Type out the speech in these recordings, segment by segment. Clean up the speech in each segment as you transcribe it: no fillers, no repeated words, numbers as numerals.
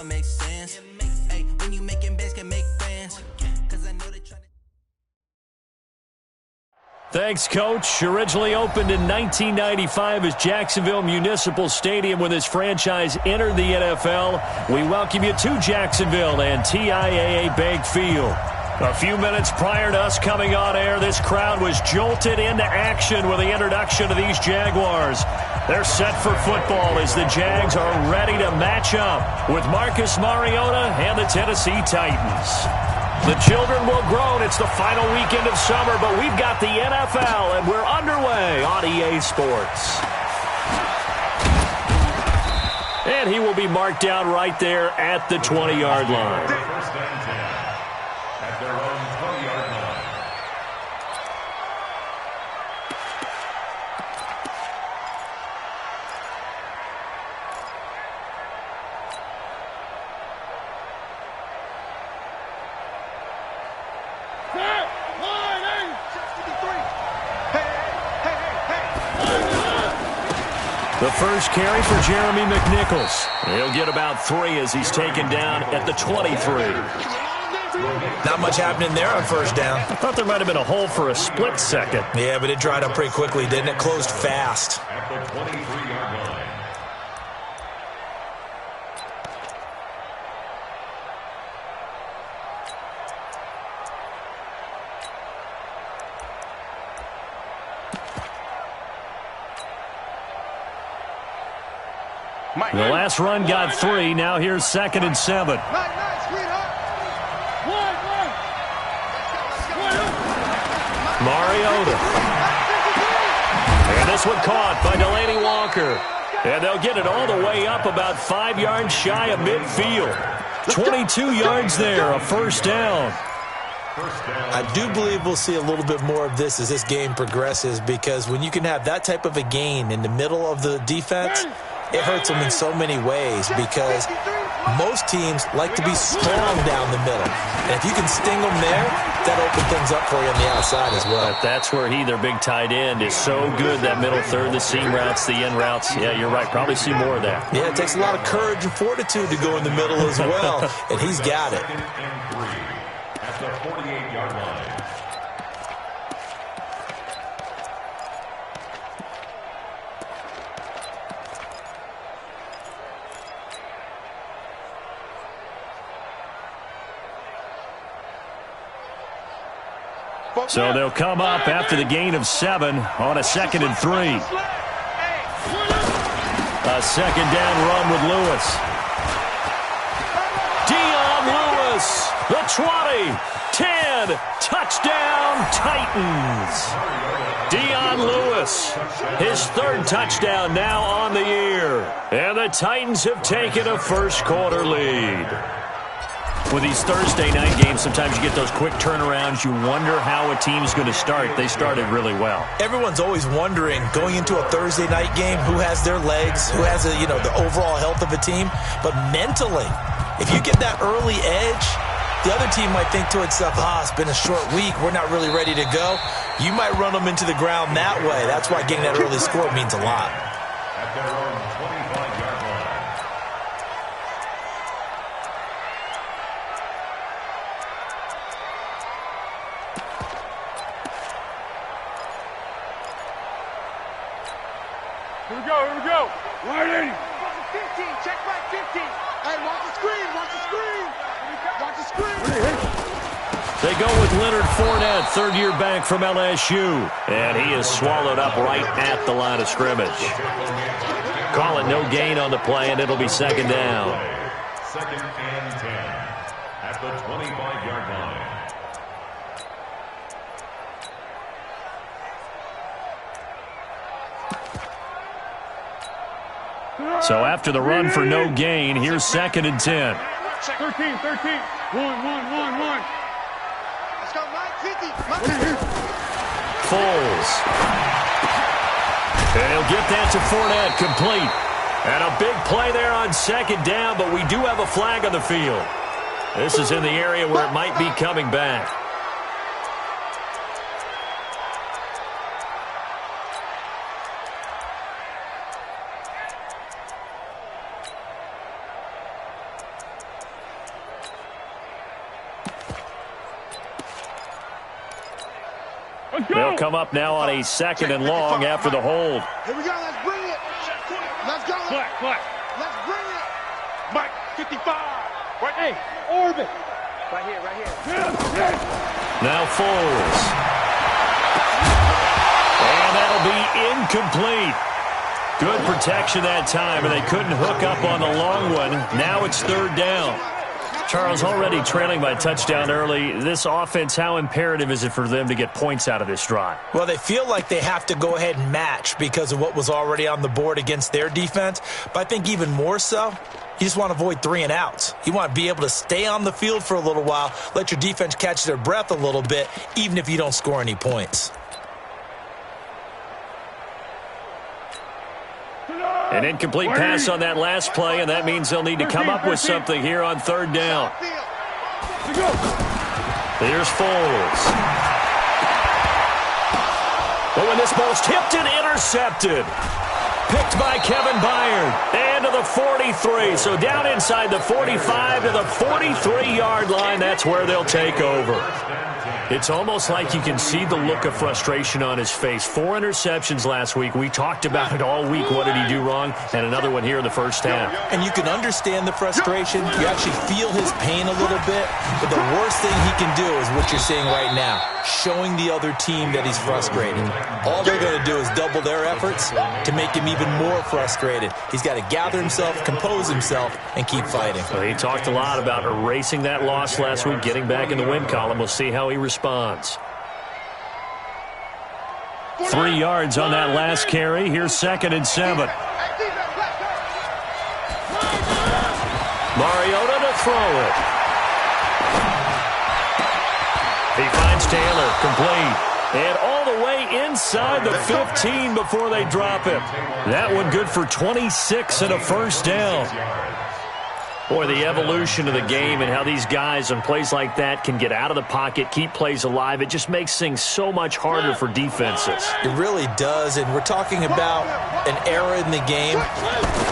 it makes sense. Hey, when you making bands can make fans. Cause I know they trying to. Thanks, Coach. Originally opened in 1995 as Jacksonville Municipal Stadium when this franchise entered the NFL. We welcome you to Jacksonville and TIAA Bank Field. A few minutes prior to us coming on air, this crowd was jolted into action with the introduction of these Jaguars. They're set for football as the Jags are ready to match up with Marcus Mariota and the Tennessee Titans. The children will grow, and it's the final weekend of summer, but we've got the NFL, and we're underway on EA Sports. And he will be marked down right there at the 20-yard line. First and 10 at their own 20-yard line. The first carry for Jeremy McNichols. He'll get about 3 as he's taken down at the 23. Not much happening there on first down. I thought there might have been a hole for a split second. Yeah, but it dried up pretty quickly, didn't it? Closed fast. At the 23-yard line. The last run got 3. Now here's 2nd and 7. Mariota. And this one caught by Delaney Walker. And they'll get it all the way up about 5 yards shy of midfield. 22 yards there, a first down. I do believe we'll see a little bit more of this as this game progresses, because when you can have that type of a gain in the middle of the defense, it hurts them in so many ways, because most teams like to be strong down the middle. And if you can sting them there, that opens things up for you on the outside as well. But that's where their big tight end, is so good, that middle third, the seam routes, the end routes. Yeah, you're right. Probably see more of that. Yeah, it takes a lot of courage and fortitude to go in the middle as well, and he's got it. At the 48-yard line. So they'll come up after the gain of 7 on a 2nd and 3. A second down run with Lewis. Dion Lewis, the 20, 10, touchdown Titans. Dion Lewis, his 3rd touchdown now on the year. And the Titans have taken a first quarter lead. With these Thursday night games, sometimes you get those quick turnarounds. You wonder how a team's going to start. They started really well. Everyone's always wondering, going into a Thursday night game, who has their legs, who has the overall health of a team. But mentally, if you get that early edge, the other team might think to itself, it's been a short week, we're not really ready to go. You might run them into the ground that way. That's why getting that early score means a lot. At their own 25-yard line. Here we go. Right in. 15, check back 15. Hey, watch the screen. Watch the screen. They go with Leonard Fournette, 3rd-year back from LSU. And he is swallowed up right at the line of scrimmage. Call it no gain on the play, and it'll be 2nd down. 2nd and 10 at the 25-yard line. So after the run for no gain, here's 2nd and 10. 13. 1. Let's go, 950. Foles. And he'll get that to Fournette, complete. And a big play there on 2nd down, but we do have a flag on the field. This is in the area where it might be coming back. They'll come up now on a 2nd and long after the hold. Here we go. Let's bring it. Let's go. Let's bring it. Mike, 55. Right there. Orbit. Right here. Now Foles. And that'll be incomplete. Good protection that time, and they couldn't hook up on the long one. Now it's 3rd down. Charles, already trailing by touchdown early. This offense, how imperative is it for them to get points out of this drive? Well, they feel like they have to go ahead and match because of what was already on the board against their defense. But I think even more so, you just want to avoid 3 and outs. You want to be able to stay on the field for a little while, let your defense catch their breath a little bit, even if you don't score any points. An incomplete pass on that last play, and that means they'll need to come up with something here on 3rd down. Here's Foles. But when this ball's tipped and intercepted. Picked by Kevin Byard. And to the 43. So down inside the 45 to the 43-yard line. That's where they'll take over. It's almost like you can see the look of frustration on his face. 4 interceptions last week. We talked about it all week. What did he do wrong? And another one here in the first half. And you can understand the frustration. You actually feel his pain a little bit. But the worst thing he can do is what you're seeing right now, showing the other team that he's frustrated. All they're going to do is double their efforts to make him even more frustrated. He's got to gather himself, compose himself, and keep fighting. Well, he talked a lot about erasing that loss last week, getting back in the win column. We'll see how he responds. 3 yards on that last carry. Here's 2nd and 7. Mariota to throw it. He finds Taylor, complete. And all the way inside the 15 before they drop it. That one good for 26 and a first down. Boy, the evolution of the game and how these guys on plays like that can get out of the pocket, keep plays alive, it just makes things so much harder for defenses. It really does, and we're talking about an era in the game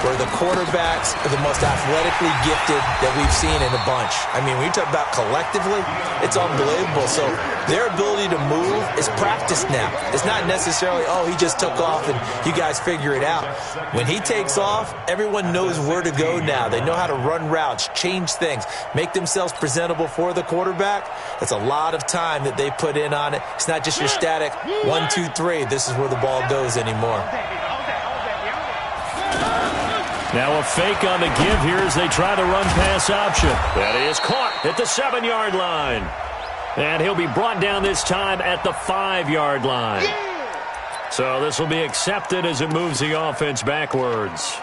where the quarterbacks are the most athletically gifted that we've seen in a bunch. I mean, when you talk about collectively, it's unbelievable. So their ability to move is practiced now. It's not necessarily, oh, he just took off and you guys figure it out. When he takes off, everyone knows where to go now. They know how to run routes, change things, make themselves presentable for the quarterback. That's a lot of time that they put in on it. It's not just your static 1, 2, 3. This is where the ball goes anymore. Now a fake on the give here as they try the run-pass option. That is caught at the 7-yard line. And he'll be brought down this time at the 5-yard line. So this will be accepted as it moves the offense backwards.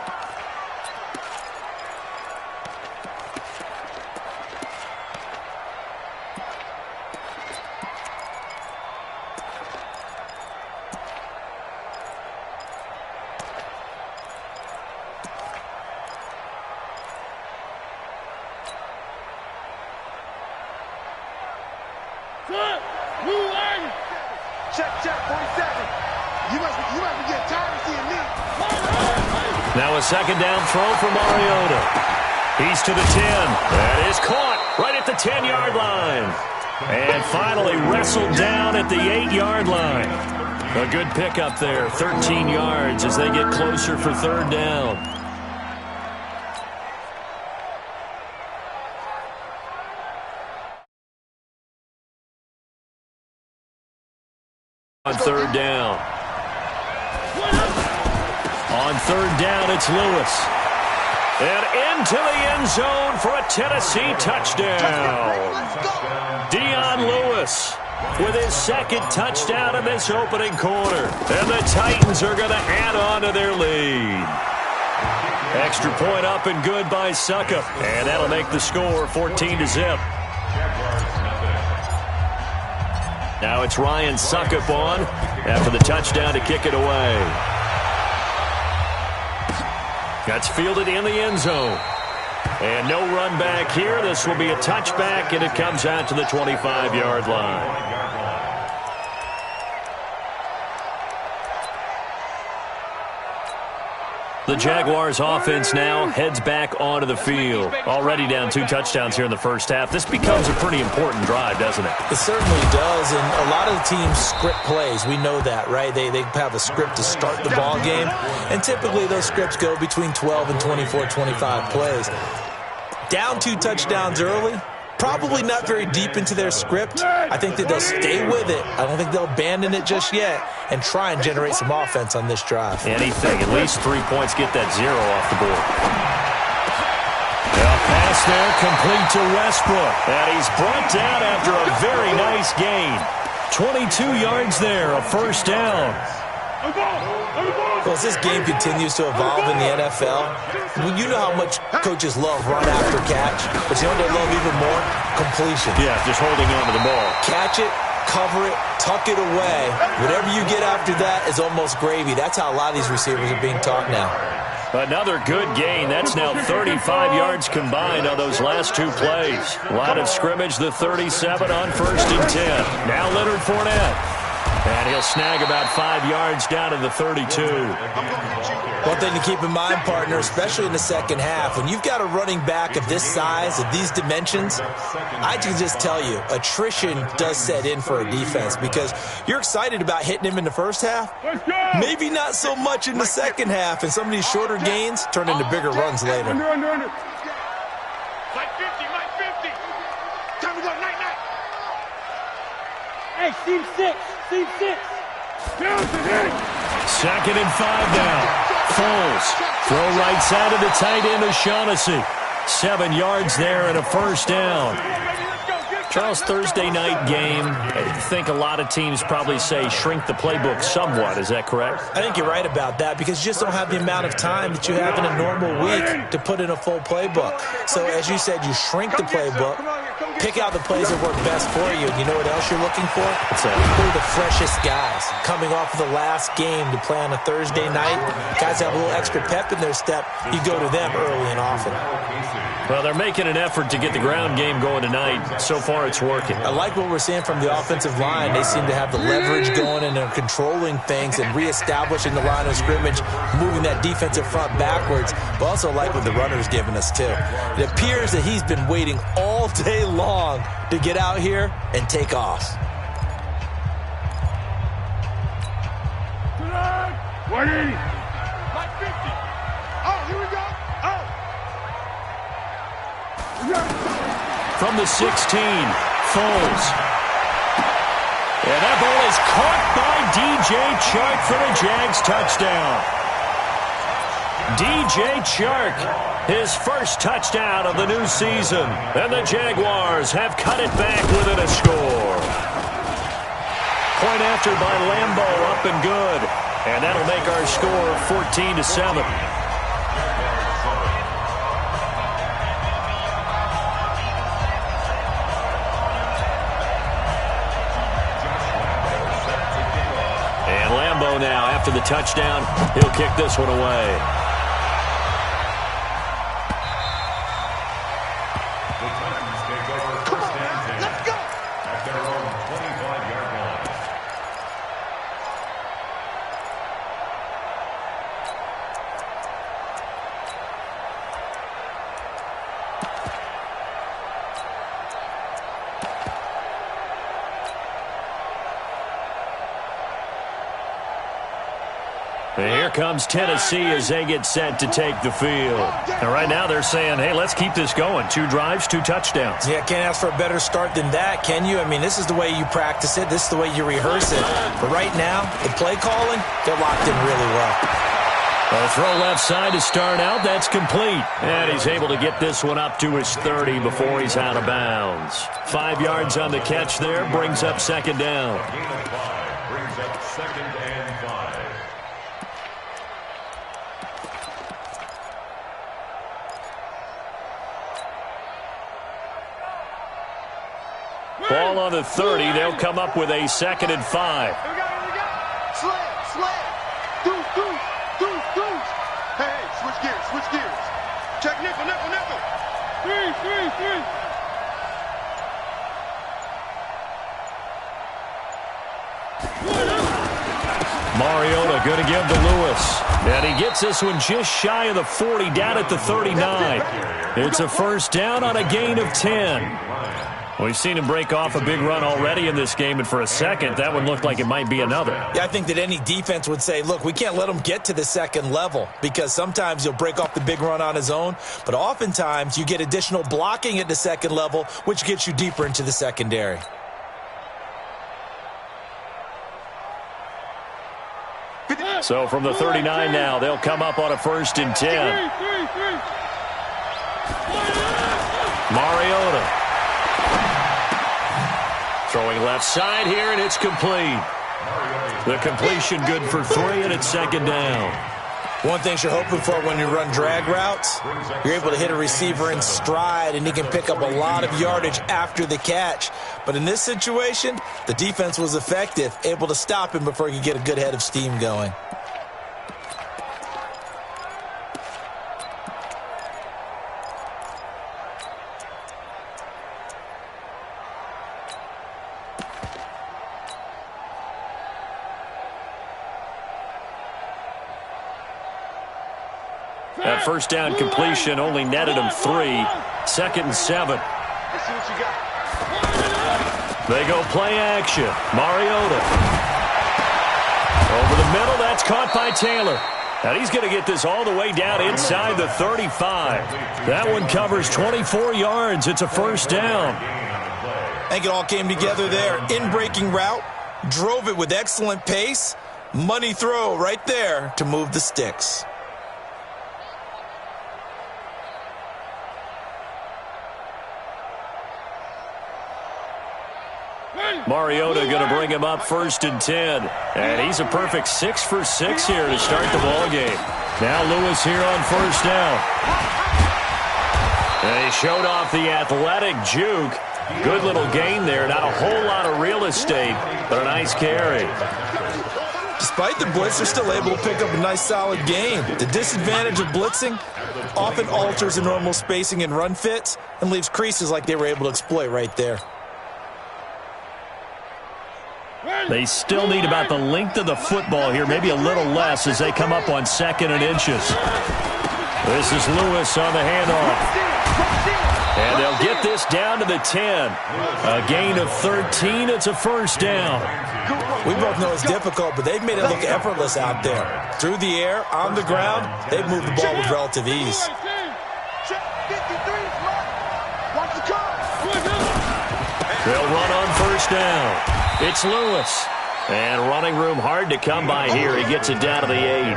Now a second down throw for Mariota. He's to the 10. That is caught right at the 10-yard line. And finally wrestled down at the 8-yard line. A good pickup there, 13 yards as they get closer for 3rd down. On 3rd down. On 3rd down, it's Lewis. And into the end zone for a Tennessee touchdown. Dion Lewis with his 2nd touchdown in this opening quarter. And the Titans are going to add on to their lead. Extra point up and good by Suckup. And that'll make the score 14-0. Now it's Ryan Suckup on after the touchdown to kick it away. That's fielded in the end zone. And no run back here. This will be a touchback, and it comes out to the 25-yard line. The Jaguars offense now heads back onto the field. Already down 2 touchdowns here in the first half. This becomes a pretty important drive, doesn't it? It certainly does, and a lot of the teams script plays. We know that, right? They have a script to start the ball game, and typically those scripts go between 12 and 24, 25 plays. Down 2 touchdowns early, probably not very deep into their script. I think that they'll stay with it. I don't think they'll abandon it just yet and try and generate some offense on this drive. Anything, at least 3 points, get that 0 off the board. A pass there, complete to Westbrook. And he's brought down after a very nice gain. 22 yards there, a first down. Well, as this game continues to evolve in the NFL, you know how much coaches love run after catch, but you know what they love even more? Completion. Yeah, just holding on to the ball. Catch it, cover it, tuck it away. Whatever you get after that is almost gravy. That's how a lot of these receivers are being taught now. Another good gain. That's now 35 yards combined on those last 2 plays. Line of scrimmage, the 37 on 1st and 10. Now Leonard Fournette. And he'll snag about 5 yards down to the 32. One thing to keep in mind, partner, especially in the second half, when you've got a running back of this size, of these dimensions, I can just tell you, attrition does set in for a defense because you're excited about hitting him in the first half. Maybe not so much in the second half, and some of these shorter gains turn into bigger runs later. Under. Like 50. Time to go, night. Hey, Team 6. 2nd and 5 down. Foles. Throw right side of the tight end, O'Shaughnessy. 7 yards there and a first down. Charles, Thursday night game, I think a lot of teams probably say shrink the playbook somewhat. Is that correct? I think you're right about that because you just don't have the amount of time that you have in a normal week to put in a full playbook. So as you said, you shrink the playbook, pick out the plays that work best for you. You know what else you're looking for? What's that? Who are the freshest guys coming off of the last game to play on a Thursday night? Guys have a little extra pep in their step. You go to them early and often. Well, they're making an effort to get the ground game going tonight. So far, it's working. I like what we're seeing from the offensive line. They seem to have the leverage going, and they're controlling things and reestablishing the line of scrimmage, moving that defensive front backwards, but also like what the runner's giving us, too. It appears that he's been waiting all day long to get out here and take off. 180. Like 50. Oh, here we go. From the 16, Foles. And that ball is caught by DJ Chark for the Jags touchdown. DJ Chark, his first touchdown of the new season. And the Jaguars have cut it back within a score. Point after by Lambo, up and good. And that'll make our score 14-7. Now, after the touchdown, he'll kick this one away. The Titans take over first and 10. Let's go! At their own 25-yard line. And here comes Tennessee as they get set to take the field. And right now they're saying, hey, let's keep this going. 2 drives, 2 touchdowns. Yeah, can't ask for a better start than that, can you? I mean, this is the way you practice it. This is the way you rehearse it. But right now, the play calling, they're locked in really well. A throw left side to start out. That's complete. And he's able to get this one up to his 30 before he's out of bounds. 5 yards on the catch there. Brings up 2nd down. Gain of 5 brings up 2nd and 5. Ball on the 30. They'll come up with a 2nd and 5. Here we go. Sled. Deuce. Hey, switch gears. Check nickel. 3. Mariota going to give to Lewis. And he gets this one just shy of the 40, down at the 39. It's a first down on a gain of 10. We've seen him break off a big run already in this game, and for a second, that one looked like it might be another. Yeah, I think that any defense would say, look, we can't let him get to the second level, because sometimes he'll break off the big run on his own, but oftentimes you get additional blocking at the second level, which gets you deeper into the secondary. So from the 39 now, they'll come up on a first and 10. Mariota. Throwing left side here, and it's complete. The completion good for 3, and it's second down. One thing you're hoping for when you run drag routes, you're able to hit a receiver in stride, and he can pick up a lot of yardage after the catch. But in this situation, the defense was effective, able to stop him before he could get a good head of steam going. That first down completion only netted him 3. Second and 7. Let's see what you got. They go play action. Mariota. Over the middle, that's caught by Taylor. And he's going to get this all the way down inside the 35. That one covers 24 yards. It's a first down. I think it all came together there. In-breaking route, drove it with excellent pace. Money throw right there to move the sticks. Mariota going to bring him up first and 10. And he's a perfect 6 for 6 here to start the ball game. Now Lewis here on first down. And he showed off the athletic juke. Good little gain there. Not a whole lot of real estate, but a nice carry. Despite the blitz, they're still able to pick up a nice solid gain. The disadvantage of blitzing often alters the normal spacing and run fits and leaves creases like they were able to exploit right there. They still need about the length of the football here, maybe a little less as they come up on 2nd and inches. This is Lewis on the handoff. And they'll get this down to the 10. A gain of 13. It's a first down. We both know it's difficult, but they've made it look effortless out there. Through the air, on the ground, they've moved the ball with relative ease. They'll run on first down. It's Lewis. And running room hard to come by here. He gets it down to the 8.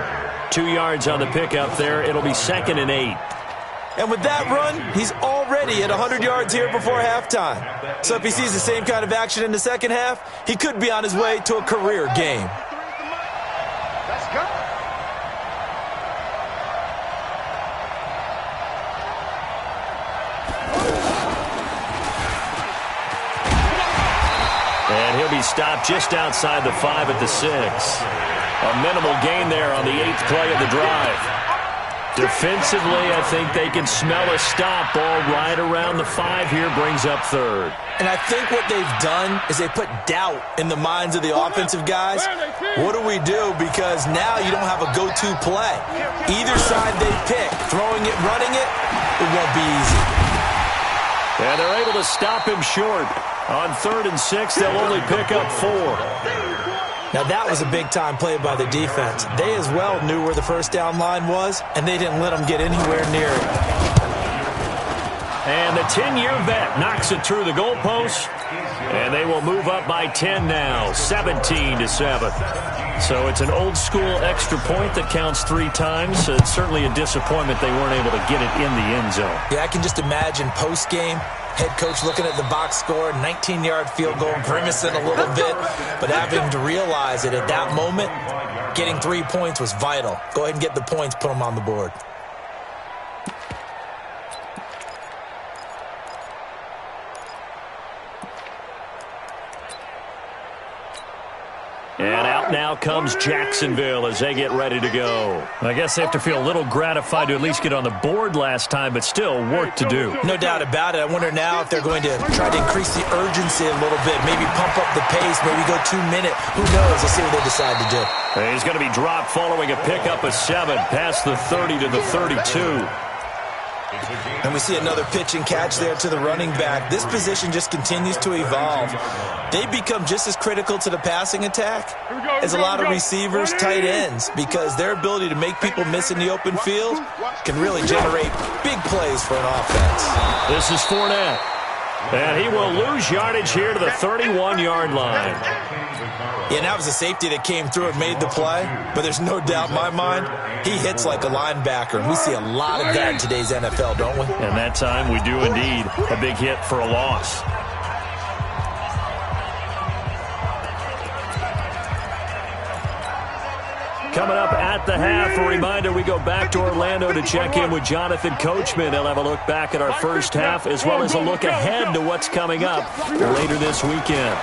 2 yards on the pickup there. It'll be 2nd and 8. And with that run, he's already at 100 yards here before halftime. So if he sees the same kind of action in the second half, he could be on his way to a career game. Let's go. And he'll be stopped just outside the 5 at the 6. A minimal gain there on the 8th play of the drive. Defensively, I think they can smell a stop. Ball right around the 5 here, brings up 3rd. And I think what they've done is they put doubt in the minds of the offensive guys. What do we do? Because now you don't have a go-to play. Either side they pick, throwing it, running it, it won't be easy. And they're able to stop him short. On 3rd and 6, they'll only pick up 4. Now that was a big-time play by the defense. They as well knew where the first down line was, and they didn't let them get anywhere near it. And the 10-year vet knocks it through the goalpost, and they will move up by 10 now, 17-7. So it's an old-school extra point that counts 3 times. So it's certainly a disappointment they weren't able to get it in the end zone. Yeah, I can just imagine post-game, head coach looking at the box score, 19-yard field goal, grimacing a little bit, but having to realize that at that moment, getting 3 points was vital. Go ahead and get the points, put them on the board. And out now comes Jacksonville as they get ready to go. I guess they have to feel a little gratified to at least get on the board last time, but still work to do. No doubt about it. I wonder now if they're going to try to increase the urgency a little bit, maybe pump up the pace, maybe go 2 minute. Who knows? Let's see what they decide to do. He's going to be dropped following a pickup of 7 past the 30 to the 32. And we see another pitch and catch there to the running back. This position just continues to evolve. They become just as critical to the passing attack as a lot of receivers, tight ends, because their ability to make people miss in the open field can really generate big plays for an offense. This is Fournette. And he will lose yardage here to the 31-yard line. Yeah, that was a safety that came through and made the play, but there's no doubt in my mind, he hits like a linebacker. We see a lot of that in today's NFL, don't we? And that time we do indeed. A big hit for a loss. Coming up at the half, a reminder, we go back to Orlando to check in with Jonathan Coachman. He'll have a look back at our first half as well as a look ahead to what's coming up later this weekend.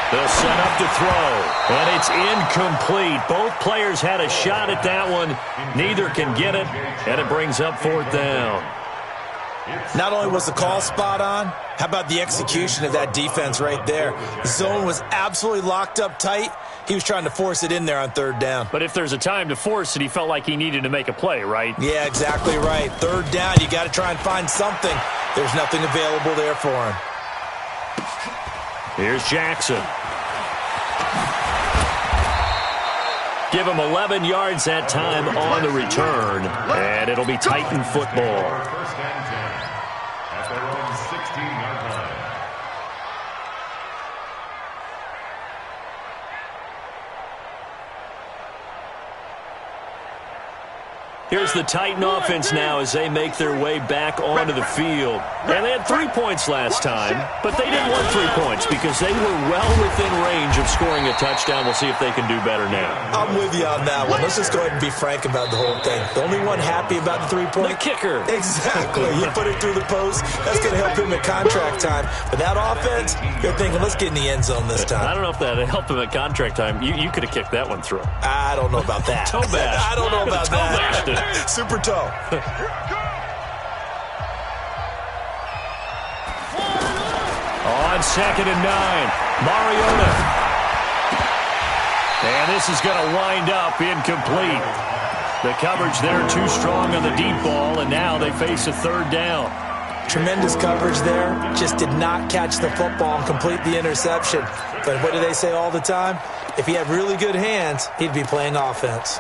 They'll set up to throw, and it's incomplete. Both players had a shot at that one. Neither can get it, and it brings up 4th down. Not only was the call spot on, how about the execution of that defense right there? The zone was absolutely locked up tight. He was trying to force it in there on 3rd down. But if there's a time to force it, he felt like he needed to make a play, right? Yeah, exactly right. 3rd down, you got to try and find something. There's nothing available there for him. Here's Jackson. Give him 11 yards that time on the return, and it'll be Titan football. First and 10 at their own 16-yard line. Here's the Titan offense now as they make their way back onto the field. And they had 3 points last time, but they didn't want 3 points because they were well within range of scoring a touchdown. We'll see if they can do better now. I'm with you on that one. Let's just go ahead and be frank about the whole thing. The only one happy about the 3-point? The kicker. Exactly. You put it through the post. That's going to help him at contract time. But that offense, you're thinking, let's get in the end zone this time. I don't know if that helped him at contract time. You could have kicked that one through. I don't know about that. Toe bash. I don't know about Toe that. bashed it. Super toe. On 2nd and 9, Mariota. And this is going to wind up incomplete. The coverage there too strong on the deep ball, and now they face a 3rd down. Tremendous coverage there. Just did not catch the football and complete the interception. But what do they say all the time? If he had really good hands, he'd be playing offense.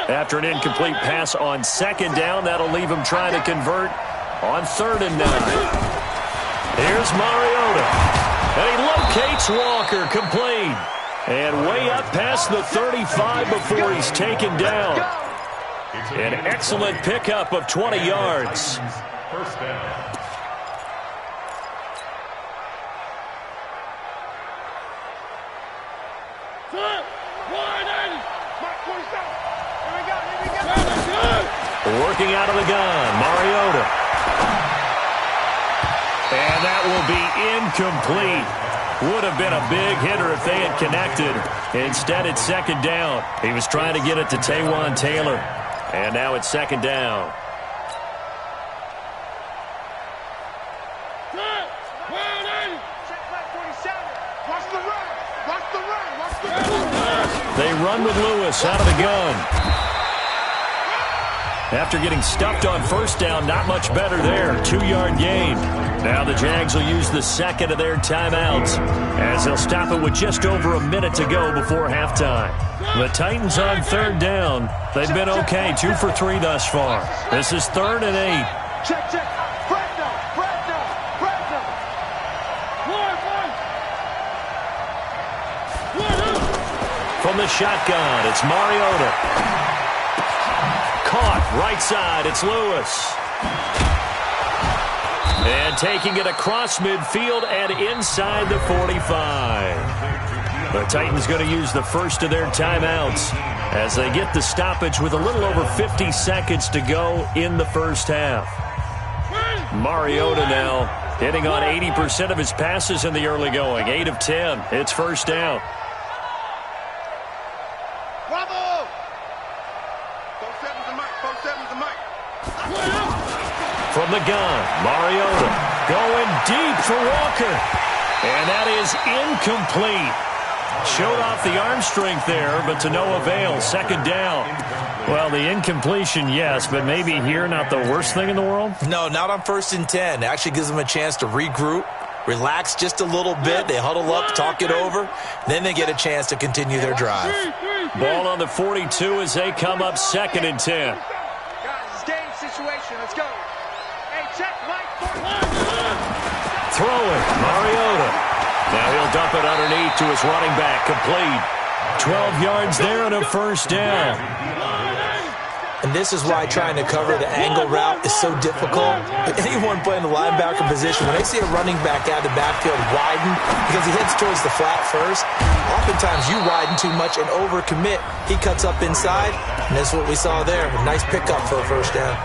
After an incomplete pass on 2nd down, that'll leave him trying to convert on 3rd and 9. Here's Mariota. And he locates Walker, complete. And way up past the 35 before he's taken down. An excellent pickup of 20 yards. First down. Working out of the gun, Mariota. And that will be incomplete. Would have been a big hitter if they had connected. Instead, it's 2nd down. He was trying to get it to Taywan Taylor. And now it's 2nd down. They run with Lewis out of the gun. After getting stuffed on 1st down, not much better there. 2-yard gain. Now the Jags will use the 2nd of their timeouts as they'll stop it with just over a minute to go before halftime. The Titans on 3rd down. They've been okay, 2 for 3 thus far. This is 3rd and 8. Check, check. Brando. From the shotgun, it's Mariota. Caught, right side, it's Lewis. And taking it across midfield and inside the 45. The Titans going to use the first of their timeouts as they get the stoppage with a little over 50 seconds to go in the first half. Mariota now hitting on 80% of his passes in the early going. 8 of 10. It's first down. Bravo! 4-7's the mic. 4-7's the mic. From the gun, Mariota going deep for Walker. And that is incomplete. Showed off the arm strength there, but to no avail. Second down. Well, the incompletion, yes, but maybe here not the worst thing in the world? No, not on 1st and 10. It actually gives them a chance to regroup, relax just a little bit. They huddle up, talk it over. Then they get a chance to continue their drive. Ball on the 42 as they come up 2nd and 10. Guys, it's game situation. Let's go. Hey, check Mike. Throw it, Mariota. Now he'll dump it underneath to his running back, complete. 12 yards there and a first down. And this is why trying to cover the angle route is so difficult. Anyone playing the linebacker position, when they see a running back out of the backfield widen because he heads towards the flat first, oftentimes you widen too much and overcommit. He cuts up inside, and that's what we saw there. A nice pickup for a first down.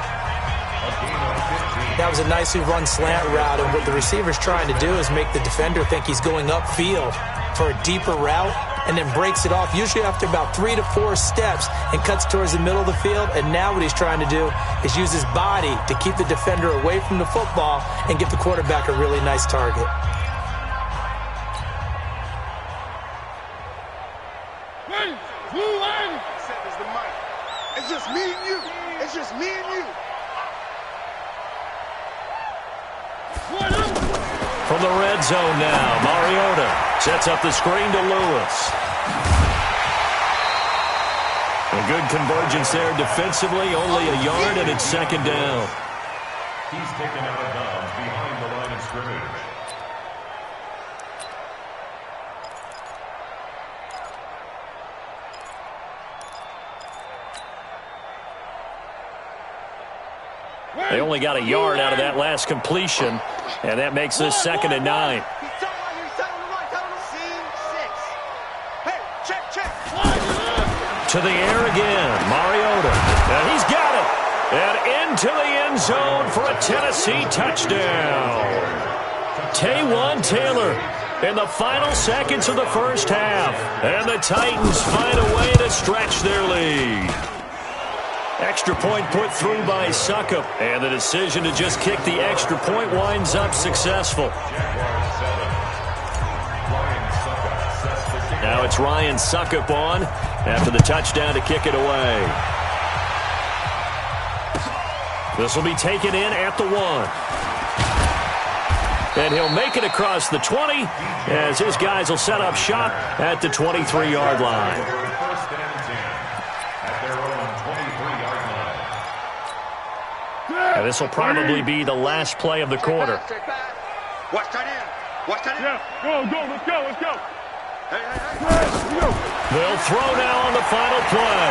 That was a nicely run slant route, and what the receiver's trying to do is make the defender think he's going upfield for a deeper route, and then breaks it off, usually after about 3 to 4 steps, and cuts towards the middle of the field. And now what he's trying to do is use his body to keep the defender away from the football and give the quarterback a really nice target. It's just me and you. It's just me and you. From the red zone now, Mariota sets up the screen to Lewis. A good convergence there defensively, only a yard, and it's 2nd down. He's taken out of bounds behind the line of scrimmage. They only got a yard out of that last completion, and that makes this 2nd and 9. To the air again, Mariota, and he's got it, and into the end zone for a Tennessee touchdown. Taywan Taylor in the final seconds of the first half, and the Titans find a way to stretch their lead. Extra point put through by Suckup, and the decision to just kick the extra point winds up successful. Now it's Ryan Suckup on after the touchdown to kick it away. This will be taken in at the 1. And he'll make it across the 20 as his guys will set up shop at the 23-yard line. And this will probably be the last play of the quarter. Watch that in. Watch that in. Yeah, go, let's go, let's go. Hey. They'll throw now on the final play.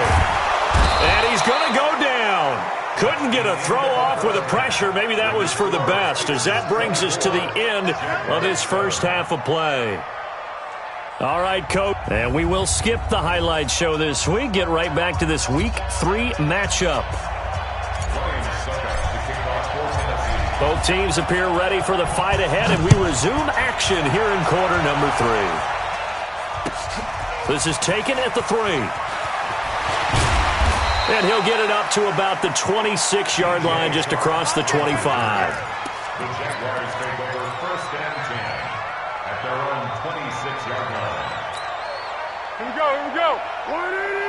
And he's going to go down. Couldn't get a throw off with the pressure. Maybe that was for the best, as that brings us to the end of this first half of play. All right, Coach. And we will skip the highlight show this week. Get right back to this Week 3 matchup. Both teams appear ready for the fight ahead, and we resume action here in quarter number 3. This is taken at the 3. And he'll get it up to about the 26-yard line, just across the 25. The Jaguars take over 1st and 10 at their own 26-yard line. Here we go. 180.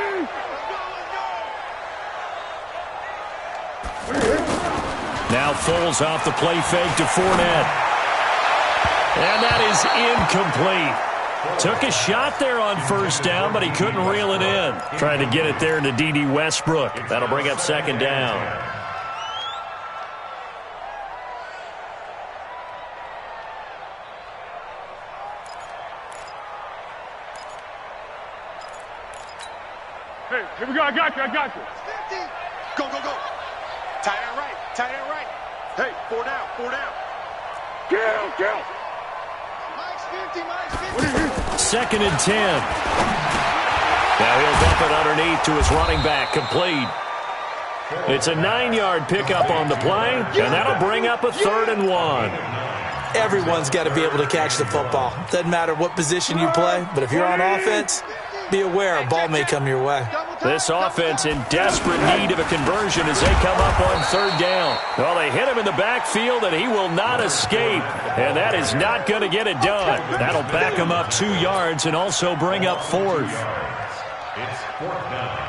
Now Foles off the play fake to Fournette. And that is incomplete. Took a shot there on 1st down, but he couldn't reel it in. Trying to get it there to D.D. Westbrook. That'll bring up 2nd down. Hey, here we go. I got you. 50. Go. Tight end right. Hey, 4 down. Kill. Mike's 50. 2nd and 10. Now he'll dump it underneath to his running back, complete. It's a 9-yard pickup on the play, and that'll bring up a 3rd and 1. Everyone's got to be able to catch the football. Doesn't matter what position you play, but if you're on offense, be aware a ball may come your way. This offense in desperate need of a conversion as they come up on 3rd down. Well, they hit him in the backfield, and he will not escape, and that is not going to get it done. That'll back him up 2 yards and also bring up 4th. It's 4th down.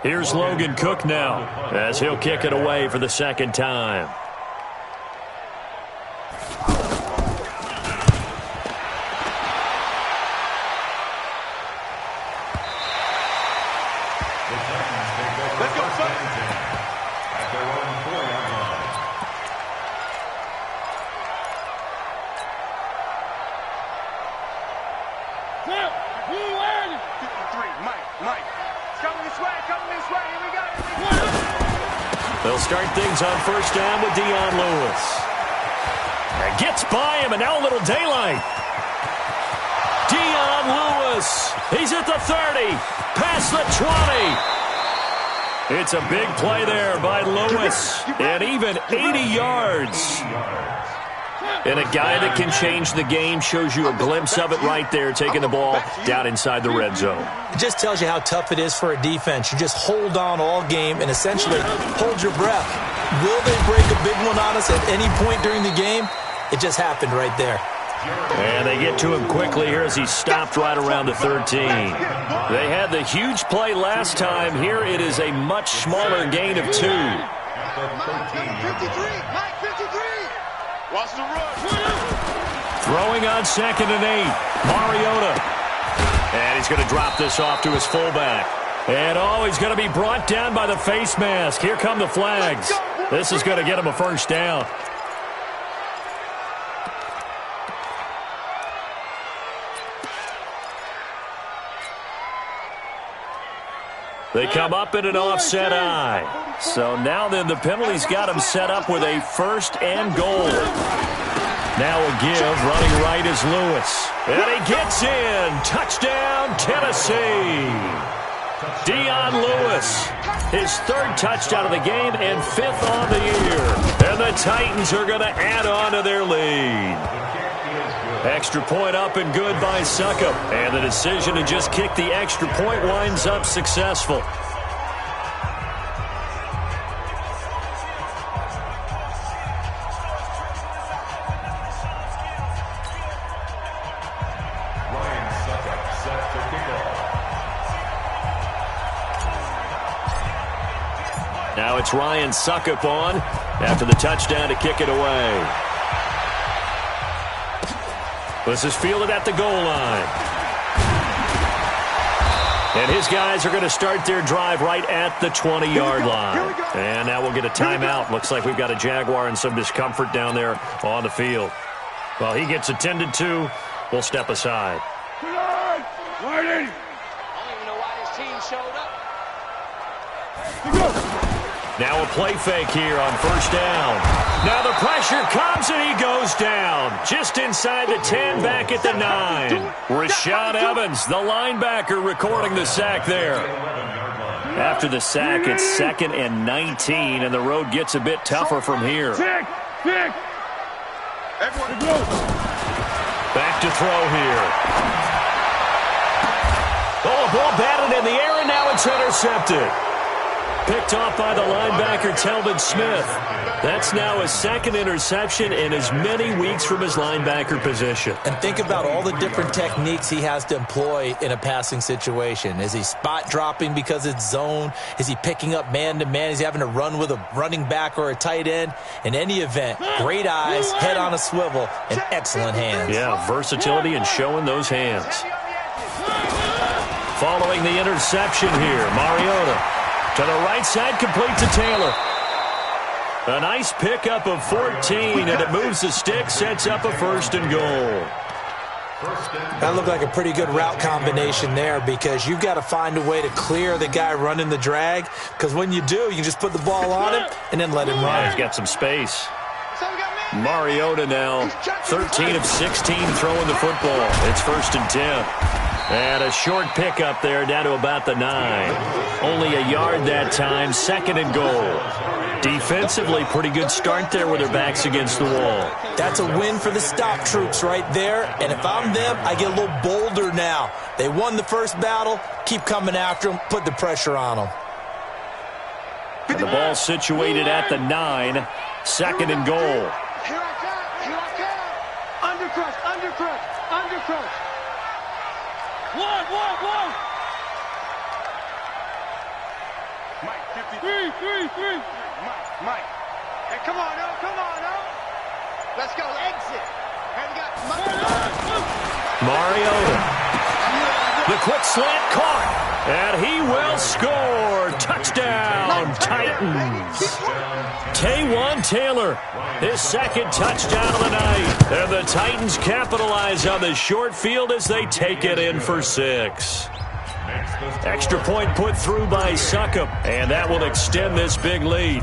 Here's Logan Cook now as he'll kick it away for the 2nd time. Let's go, at their own 4-yard line. Flip, blue end. 53, Mike. Coming this way, here we go. They'll start things on 1st down with Dion Lewis. And gets by him, and now a little daylight. Dion Lewis, he's at the 30, past the 20. It's a big play there by Lewis, and even 80 yards. And a guy that can change the game, shows you a glimpse of it right there, taking the ball down inside the red zone. It just tells you how tough it is for a defense. You just hold on all game and essentially hold your breath. Will they break a big one on us at any point during the game? It just happened right there. And they get to him quickly here as he stopped right around the 13. They had the huge play last time. Here it is a much smaller gain of 2. 53, Mike 53. Watch the run. Throwing on 2nd and 8. Mariota. And he's going to drop this off to his fullback. And, he's going to be brought down by the face mask. Here come the flags. This is going to get him a 1st down. They come up in an offset eye. So now then the penalty's got him set up with a 1st and goal. Now a give, running right is Lewis. And he gets in. Touchdown, Tennessee. Dion Lewis, his 3rd touchdown of the game and 5th on the year. And the Titans are going to add on to their lead. Extra point up and good by Succop. And the decision to just kick the extra point winds up successful. Ryan Succop set to kick off. Now it's Ryan Succop on after the touchdown to kick it away. This is fielded at the goal line. And his guys are going to start their drive right at the 20-yard line. And now we'll get a timeout. Looks like we've got a Jaguar and some discomfort down there on the field. While he gets attended to, we'll step aside. I don't even know why this team showed up. Now a play fake here on 1st down. Now the pressure comes and he goes down. Just inside the 10, back at the 9. Rashad Evans, the linebacker, recording the sack there. After the sack, it's 2nd and 19, and the road gets a bit tougher from here. Back Back to throw here. Oh, ball batted in the air, and now it's intercepted. Picked off by the linebacker, Telvin Smith. That's now his 2nd interception in as many weeks from his linebacker position. And think about all the different techniques he has to employ in a passing situation. Is he spot dropping because it's zone? Is he picking up man-to-man? Is he having to run with a running back or a tight end? In any event, great eyes, head on a swivel, and excellent hands. Yeah, versatility and showing those hands. Following the interception here, Mariota. To the right side, complete to Taylor. A nice pickup of 14, and it moves the stick, sets up a 1st and goal. That looked like a pretty good route combination there because you've got to find a way to clear the guy running the drag because when you do, you just put the ball on him and then let him run. Yeah, he's got some space. So we got man Mariota now 13 of 16 throwing the football. It's 1st and 10. And a short pickup there down to about the 9. Only a yard that time, 2nd and goal. Defensively, pretty good start there with their backs against the wall. That's a win for the stop troops right there. And if I'm them, I get a little bolder now. They won the first battle. Keep coming after them. Put the pressure on them. And the ball situated at the 9. 2nd and goal. Here I come. Here I come. Undercrush. Undercrush. Undercrush. One. Mike, 53. Mike. Hey, come on, now. Let's go, exit. And we got Mariota. The quick slant caught. And he will score. Touchdown, Titans. K1 Taylor, his 2nd touchdown of the night. And the Titans capitalize on the short field as they take it in for 6. Extra point put through by Succop, and that will extend this big lead.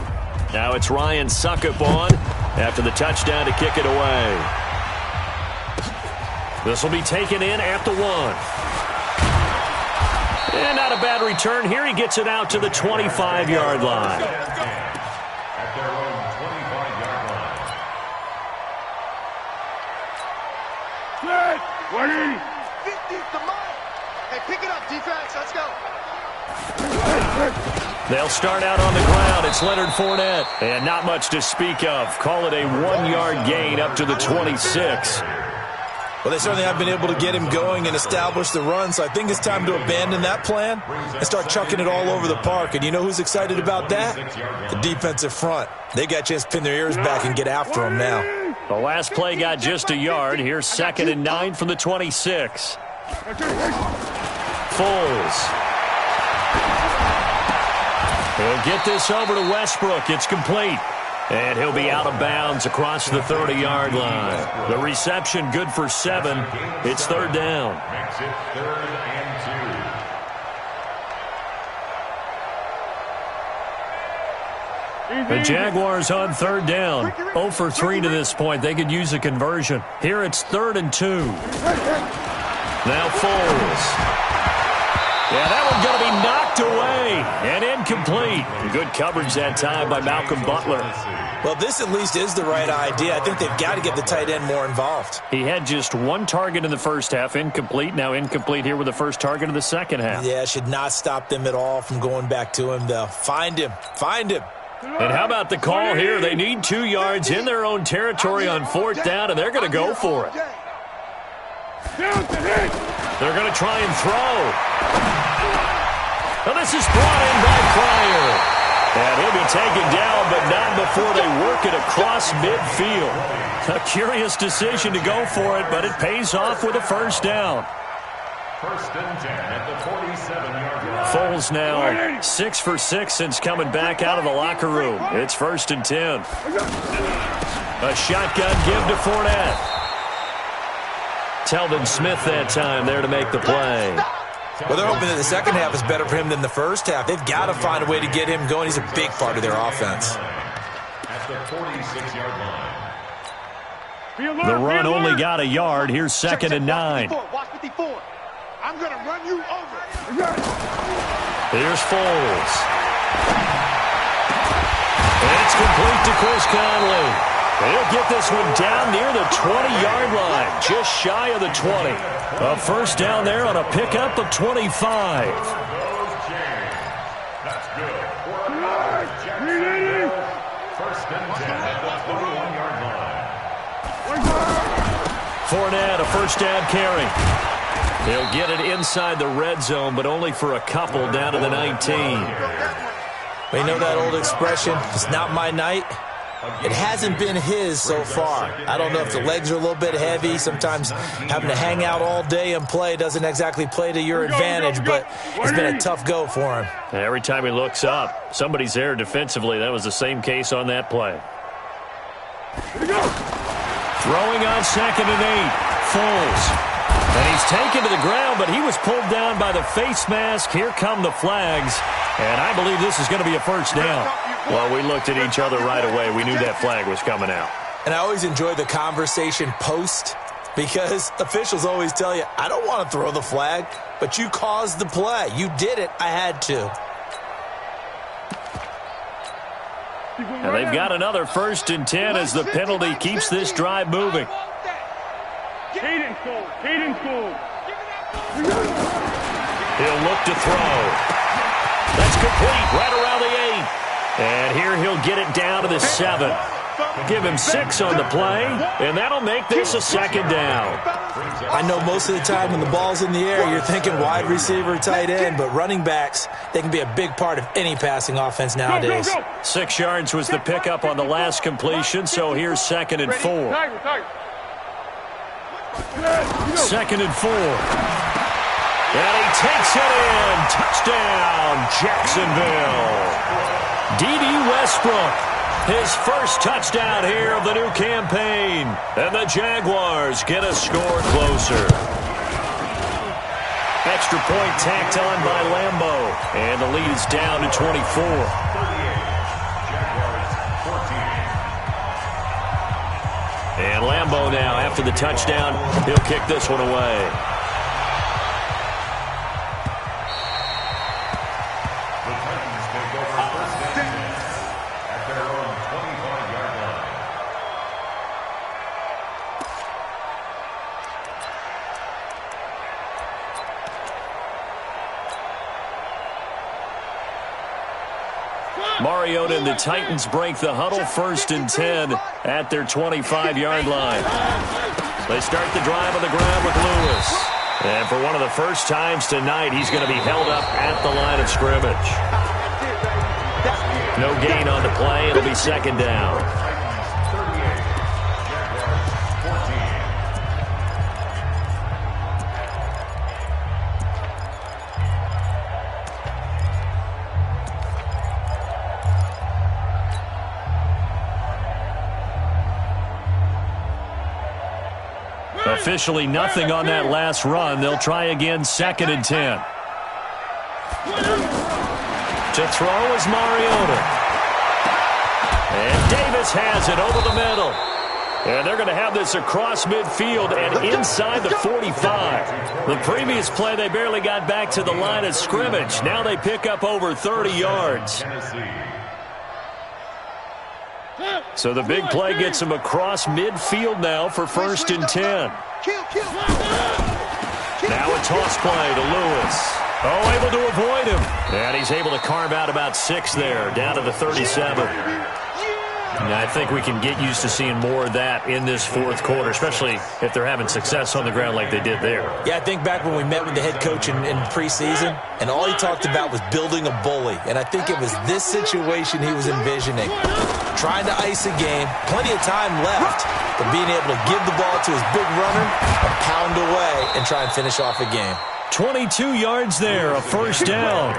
Now it's Ryan Succop on after the touchdown to kick it away. This will be taken in at the 1. And not a bad return here. He gets it out to the 25-yard line. At their own 25-yard line. 50's the mark. Hey, pick it up, defense. Let's go. They'll start out on the ground. It's Leonard Fournette. And not much to speak of. Call it a 1-yard gain up to the 26. Well, they certainly have been able to get him going and establish the run, so I think it's time to abandon that plan and start chucking it all over the park. And you know who's excited about that? The defensive front. They got a chance to pin their ears back and get after him now. The last play got just a yard. Here's 2nd and 9 from the 26. Foles. He'll get this over to Westbrook. It's complete. And he'll be out of bounds across the 30-yard line. The reception good for 7. It's 3rd down. Makes it 3rd and 2. The Jaguars on 3rd down. 0 for 3 to this point. They could use a conversion. Here it's 3rd and 2. Now Foles. Yeah, that one's going to be knocked away and incomplete. Good coverage that time by Malcolm Butler. Well, this at least is the right idea. I think they've got to get the tight end more involved. He had just 1 target in the first half, incomplete. Now incomplete here with the first target of the second half. Yeah, should not stop them at all from going back to him, though. Find him. And how about the call here? They need 2 yards in their own territory on 4th down, and they're going to go for it. They're going to try and throw. Well, this is brought in by Pryor. And he'll be taken down, but not before they work it across midfield. A curious decision to go for it, but it pays off with a 1st down. 1st and 10 at the 47-yard line. Foles now 6 for 6 since coming back out of the locker room. It's 1st and 10. A shotgun give to Fournette. Telvin Smith that time there to make the play. Well, they're hoping that the second half is better for him than the first half. They've got to find a way to get him going. He's a big part of their offense. At the 46-yard line. The run only got a yard. Here's 2nd and 9. Watch 54. I'm going to run you over. Here's Foles. It's complete to Chris Conley. He'll get this one down near the 20-yard line, just shy of the 20. A 1st down there on a pickup of 25. That's good. 1st and 10 at the 21-yard line. Fournette, a 1st down carry. He'll get it inside the red zone, but only for a couple down to the 19. Well, you know that old expression, it's not my night. It hasn't been his so far. I don't know if the legs are a little bit heavy. Sometimes having to hang out all day and play doesn't exactly play to your advantage, but it's been a tough go for him. Every time he looks up, somebody's there defensively. That was the same case on that play. Throwing on 2nd and 8. Foles. And he's taken to the ground, but he was pulled down by the face mask. Here come the flags. And I believe this is going to be a 1st down. Well, we looked at each other right away. We knew that flag was coming out. And I always enjoy the conversation post because officials always tell you, I don't want to throw the flag, but you caused the play. You did it. I had to. And they've got another 1st and 10 as the penalty keeps this drive moving. Hayden goal. He'll look to throw. That's complete right around the 8. And here he'll get it down to the 7. Give him 6 on the play, and that'll make this a 2nd down. I know most of the time when the ball's in the air, you're thinking wide receiver, tight end, but running backs, they can be a big part of any passing offense nowadays. 6 yards was the pickup on the last completion, so here's 2nd and 4. 2nd and 4. And he takes it in. Touchdown, Jacksonville. D.D. Westbrook. His first touchdown here of the new campaign. And the Jaguars get a score closer. Extra point tacked on by Lambeau. And the lead is down to 24. And Lambeau now, after the touchdown, he'll kick this one away. Mariota and the Titans break the huddle, 1st and 10 at their 25-yard line. They start the drive on the ground with Lewis. And for one of the first times tonight, he's going to be held up at the line of scrimmage. No gain on the play. It'll be 2nd down. Officially nothing on that last run. They'll try again, 2nd and 10. To throw is Mariota. And Davis has it over the middle. And they're going to have this across midfield and inside the 45. The previous play, they barely got back to the line of scrimmage. Now they pick up over 30 yards. So the big play gets him across midfield now for 1st and 10. Now a toss play to Lewis. Oh, able to avoid him. And he's able to carve out about 6 there, down to the 37. And I think we can get used to seeing more of that in this 4th quarter, especially if they're having success on the ground like they did there. Yeah, I think back when we met with the head coach in preseason, and all he talked about was building a bully. And I think it was this situation he was envisioning. Trying to ice a game, plenty of time left, but being able to give the ball to his big runner and pound away and try and finish off a game. 22 yards there, a 1st down.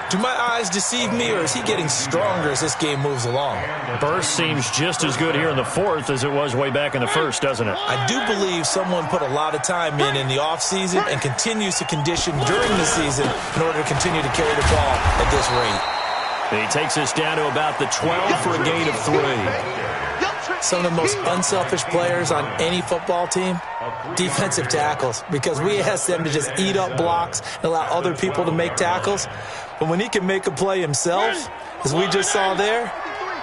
Do my eyes deceive me, or is he getting stronger as this game moves along? Burst seems just as good here in the 4th as it was way back in the 1st, doesn't it? I do believe someone put a lot of time in the offseason and continues to condition during the season in order to continue to carry the ball at this rate. He takes us down to about the 12 for a gain of 3. Some of the most unselfish players on any football team, defensive tackles, because we ask them to just eat up blocks and allow other people to make tackles. But when he can make a play himself, as we just saw there,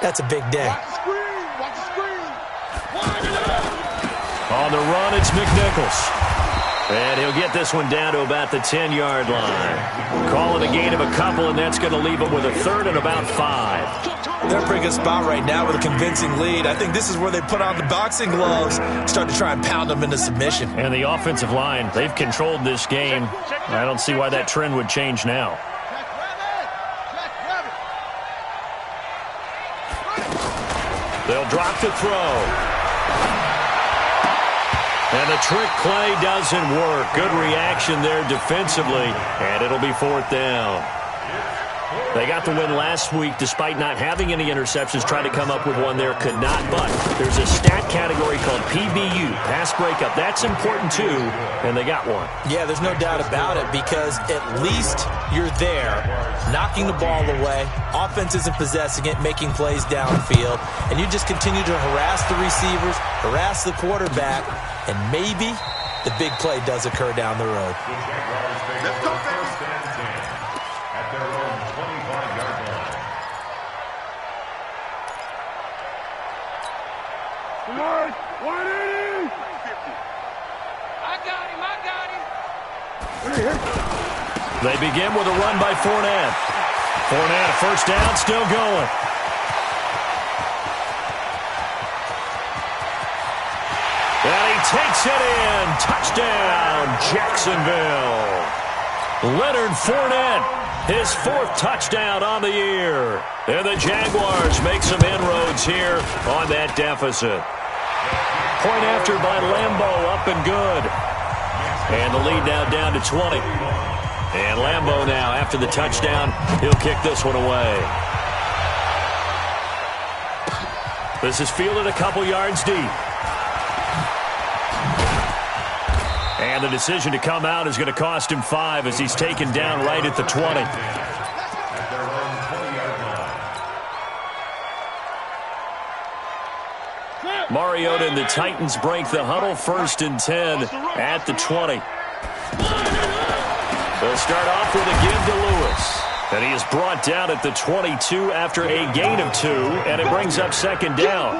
that's a big day. On the run, it's McNichols. And he'll get this one down to about the 10-yard line. Call it a gain of a couple, and that's going to leave him with a 3rd and about 5. They're in a pretty good spot right now with a convincing lead. I think this is where they put on the boxing gloves, start to try and pound them into submission. And the offensive line, they've controlled this game. I don't see why that trend would change now. They'll drop to throw. And the trick play doesn't work. Good reaction there defensively, and it'll be 4th down. They got the win last week despite not having any interceptions. Tried to come up with one there, could not. But there's a stat category called PBU, pass breakup. That's important too, and they got one. Yeah, there's no doubt about it because at least you're there, knocking the ball away. Offense isn't possessing it, making plays downfield. And you just continue to harass the receivers, harass the quarterback, and maybe the big play does occur down the road. Let's go, first and 10 at their own 25-yard line. Lord, 180! I got him. They begin with a run by Fournette. Fournette, first down, still going. And he takes it in. Touchdown, Jacksonville. Leonard Fournette, his 4th touchdown on the year. And the Jaguars make some inroads here on that deficit. Point after by Lambeau, up and good. And the lead now down to 20. And Lambeau now, after the touchdown, he'll kick this one away. This is fielded a couple yards deep. And the decision to come out is going to cost him 5 as he's taken down right at the 20. At their own 20-yard line. Mariota and the Titans break the huddle, 1st and 10 at the 20. They'll start off with a give to Lewis. And he is brought down at the 22 after a gain of 2, and it brings up 2nd down.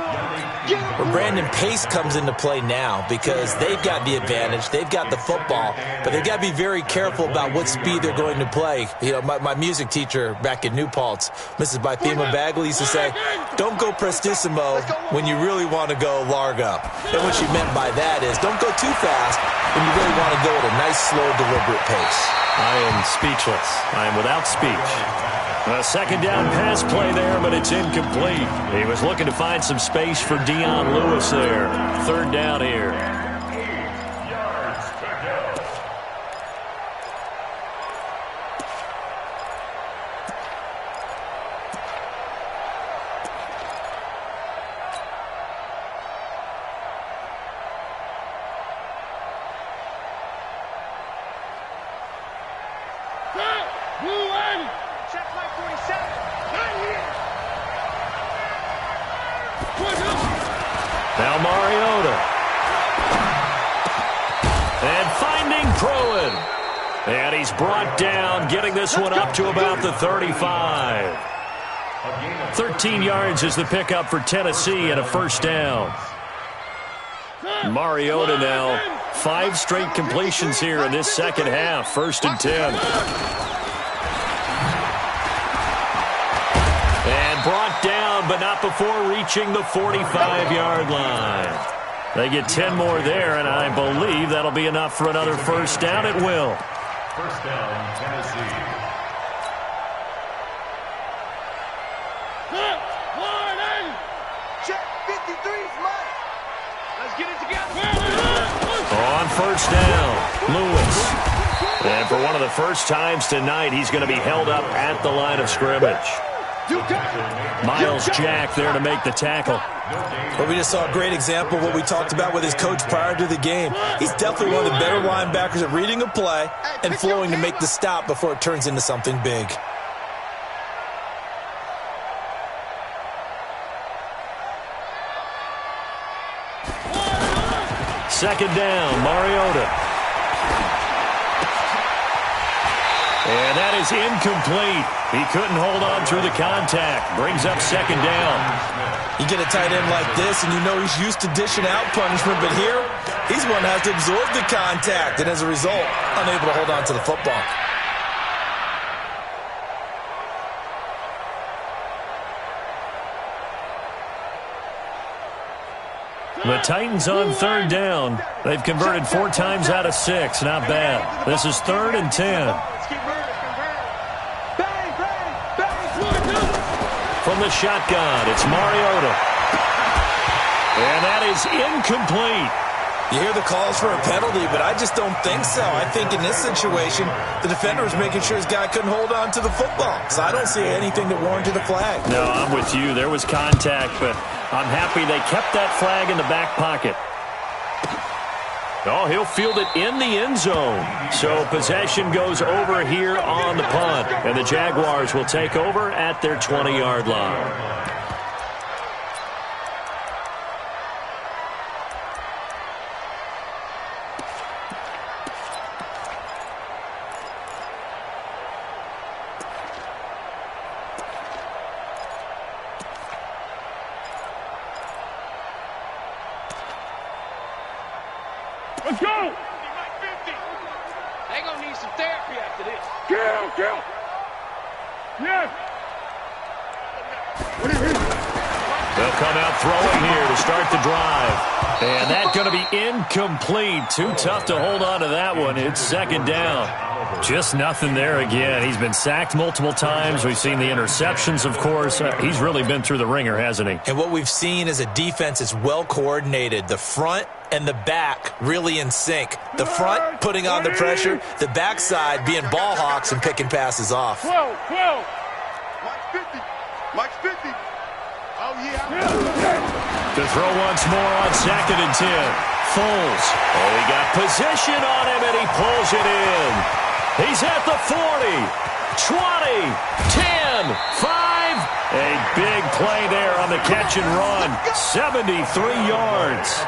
Well, Brandon, pace comes into play now because they've got the advantage. They've got the football, but they've got to be very careful about what speed they're going to play. You know, my music teacher back in New Paltz, Mrs. Bythema Bagley, used to say, don't go prestissimo when you really want to go largo. And what she meant by that is don't go too fast when you really want to go at a nice, slow, deliberate pace. I am speechless. I am without speech. A 2nd down pass play there, but it's incomplete. He was looking to find some space for Dion Lewis there. 3rd down here. 8 yards to go. Check my 47. Now Mariota. And finding Pruitt. And he's brought down, getting this one up to about the 35. 13 yards is the pickup for Tennessee and a 1st down. Mariota now, 5 straight completions here in this 2nd half. 1st and 10. And brought down, but not before reaching the 45-yard line. They get 10 more there, and I believe that'll be enough for another 1st down. It will. 1st down, Tennessee. Check 53's mine. Let's get it together. On 1st down, Lewis. And for one of the first times tonight, he's going to be held up at the line of scrimmage. Miles Jack there to make the tackle. But we just saw a great example of what we talked about with his coach prior to the game. He's definitely one of the better linebackers at reading a play and flowing to make the stop before it turns into something big. Second down, Mariota. And that is incomplete. He couldn't hold on through the contact. Brings up 2nd down. You get a tight end like this, and you know he's used to dishing out punishment, but here, he's one that has to absorb the contact, and as a result, unable to hold on to the football. The Titans on 3rd down. They've converted 4 times out of 6. Not bad. This is 3rd and 10. From the shotgun, it's Mariota. And that is incomplete. You hear the calls for a penalty, but I just don't think so. I think in this situation, the defender was making sure his guy couldn't hold on to the football. So I don't see anything that warranted a flag. No, I'm with you. There was contact, but I'm happy they kept that flag in the back pocket. Oh, he'll field it in the end zone. So possession goes over here on the punt. And the Jaguars will take over at their 20-yard line. Let's go! They gonna need some therapy after this. Kill! Yes! They'll come out throwing here to start the drive. And that's going to be incomplete. Too tough to hold on to that one. It's second down. Just nothing there again. He's been sacked multiple times. We've seen the interceptions, of course. He's really been through the ringer, hasn't he? And what we've seen is a defense that's well coordinated. The front and the back really in sync. The front putting on the pressure, the backside being ball hawks and picking passes off. 12. Mike's 50. Oh, yeah. To throw once more on 2nd and 10. Foles. Oh, he got position on him, and he pulls it in. He's at the 40, 20, 10, 5. A big play there on the catch and run. 73 yards.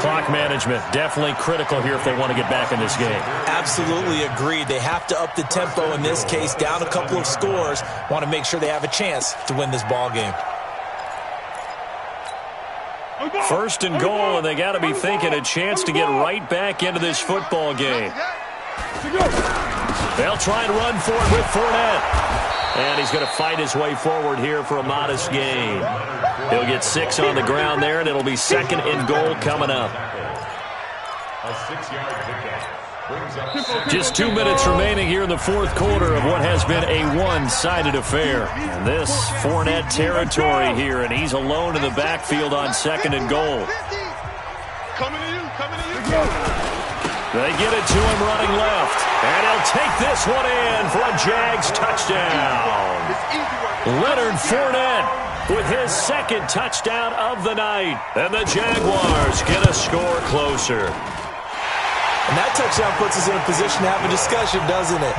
Clock management definitely critical here if they want to get back in this game. Absolutely agreed. They have to up the tempo in this case, down a couple of scores. Want to make sure they have a chance to win this ball game. First and goal, and they got to be thinking a chance to get right back into this football game. They'll try and run for it with Fournette. And he's going to fight his way forward here for a modest gain. He'll get 6 on the ground there, and it'll be 2nd and goal coming up. A 6-yard pickup. Just 2 minutes remaining here in the fourth quarter of what has been a one-sided affair. And this Fournette territory here, and he's alone in the backfield on 2nd and goal. Coming to you. They get it to him running left. And he'll take this one in for a Jags touchdown. Leonard Fournette with his 2nd touchdown of the night. And the Jaguars get a score closer. And that touchdown puts us in a position to have a discussion, doesn't it?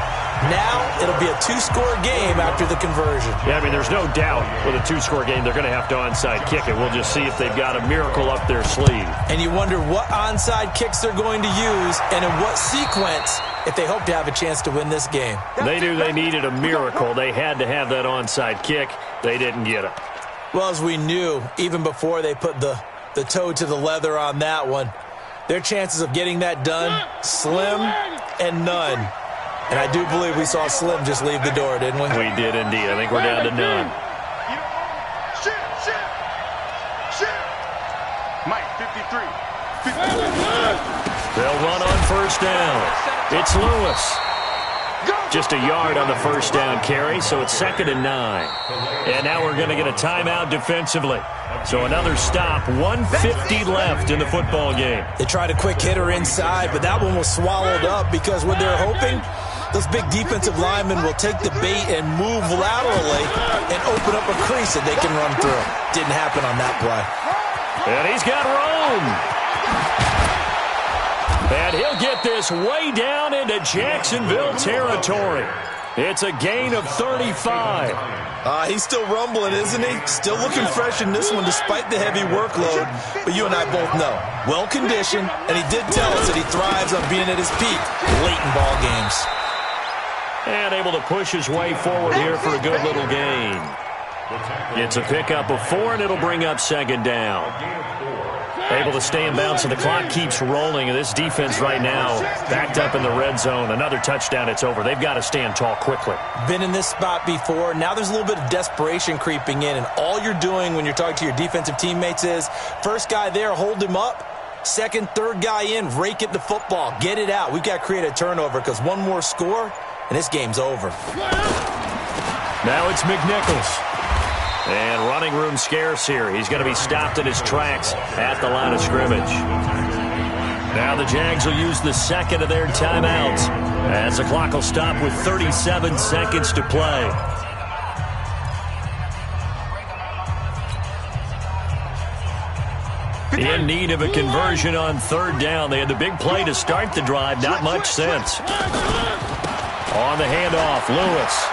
Now it'll be a 2-score game after the conversion. Yeah, I mean, there's no doubt with a 2-score game they're going to have to onside kick it. We'll just see if they've got a miracle up their sleeve. And you wonder what onside kicks they're going to use and in what sequence if they hope to have a chance to win this game. They knew they needed a miracle. They had to have that onside kick. They didn't get it. Well, as we knew, even before they put the toe to the leather on that one, their chances of getting that done, slim and none. And I do believe we saw Slim just leave the door, didn't we? We did indeed. I think we're down to none. Mike, 53. They'll run on first down. It's Lewis. Just a yard on the first down carry, so it's 2nd and 9. And now we're going to get a timeout defensively. So another stop, 1:50 left in the football game. They tried a quick hitter inside, but that one was swallowed up because what they're hoping, those big defensive linemen will take the bait and move laterally and open up a crease that they can run through. Didn't happen on that play. And he's got room. And he'll get this way down into Jacksonville territory. It's a gain of 35. He's still rumbling, isn't he? Still looking fresh in this one despite the heavy workload. But you and I both know, well-conditioned, and he did tell us that he thrives on being at his peak late in ball games. And able to push his way forward here for a good little gain. It's a pickup of 4, and it'll bring up 2nd down. Able to stay in bounds, so the clock keeps rolling. And this defense right now backed up in the red zone. Another touchdown, it's over. They've got to stand tall quickly. Been in this spot before. Now there's a little bit of desperation creeping in. And all you're doing when you're talking to your defensive teammates is, first guy there, hold him up. Second, third guy in, rake at the football. Get it out. We've got to create a turnover because one more score, and this game's over. Now it's McNichols. And running room scarce here. He's going to be stopped in his tracks at the line of scrimmage. Now the Jags will use the second of their timeouts as the clock will stop with 37 seconds to play. In need of a conversion on third down. They had the big play to start the drive. Not much sense. On the handoff, Lewis.